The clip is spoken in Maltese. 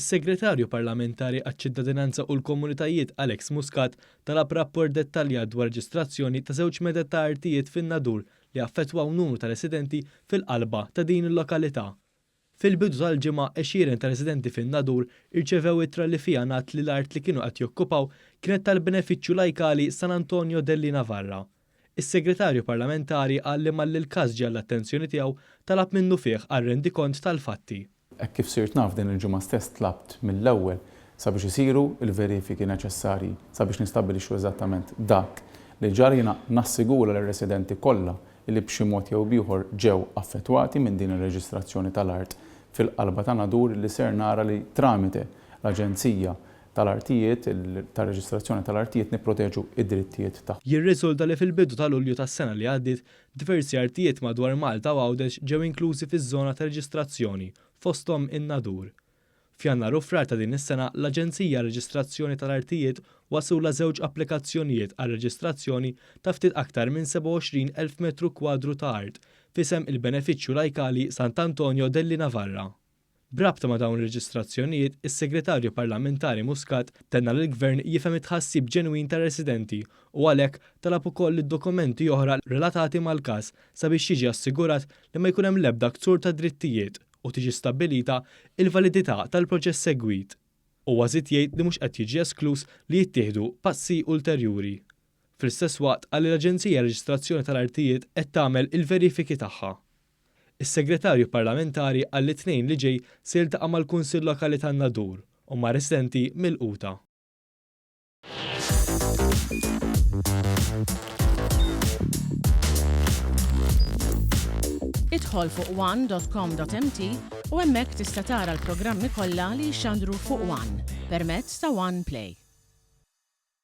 Is-Segretarju Parlamentari għaċ-Ċittadinanza u l-Komunitajiet Alex Muscat talab rapport dettaljat dwar reġistrazzjoni ta' żewġ medet ta' artijiet fin-Nadur li affettwaw numru ta' residenti fil-qalba ta' din il-lokalità. Fil-bidu tal-ġimgħa għexieren ta' residenti fin-Nadur irċevew ittra li fiha ngħid li l-art li kienu qed jokkupaw kienet tal-benefiċċju lajkali San Antonio dell'I Navarra. Is-Segretarju Parlamentari qal li malli l-każ ġie l-attenzjoni tiegħu talab minnu fih għar-rendikont tal-fatti. Kif sirt naf din il-ġimgħa stess tlabt mill-ewwel sabiex isiru l-verifiki neċessarji sabiex nistabbilixxu eżattament dak li ġar jiena nassigura lir-residenti kollha li b'xi mod jew ieħor ġew affettwati minn din ir-reġistrazzjoni tal-art fil-qalba ta' Nadur li ser nara li tramite l-Aġenzija tal-Artijiet tar-reġistrazzjoni tal-artijiet nipproteġu id-drittijiet tagħhom. Jirriżulta li fil-bidu tal-Lulju tas-sena li għaddiet diversi artijiet madwar Malta u Għawdex ġew inklużi fiż-żona ta' reġistrazzjoni fosthom in-Nadur. F'Jannar u frar ta' din is-sena l-Aġenzija Reġistrazzjoni tal-Artijiet wasula żewġ applikazzjonijiet għal reġistrazzjoni ta' ftit aktar minn 27,000 metru kwadru ta' art f'isem il-benefiċċju lajkali Sant'Antonio dell'I Navarra. Brabta ma' dawn ir-reġistrazzjonijiet, is-Segretarju Parlamentari Muscat tenna li l-Gvern jifhem it-tħassib ġenwin ta' residenti u għalhekk talab ukoll id-dokumenti oħra relatati mal-każ sabiex jiġi assigurat li ma jkun hemm l-ebda ksur ta' drittijiet u tiġi stabbilita il-validità tal-proċess segwit. Huwa żied jgħid li mhux qed jiġi esklus li jittieħdu passi ulterjuri. Fl-istess waqt għal l-Aġenzija Reġistrazzjoni tal-Artijiet qed tagħmel il-verifiki tagħha. Is-Segretarju Parlamentari għall it-tnejn li ġej se jiltaqa' mal-Kunsill Lokali tan-Nadur u ma' residenti mill-Quta. Idħol fuq one.com.mt u hemmhekk tista' tara l-programmi kollha li jxandru fuq One permezz ta' One Play.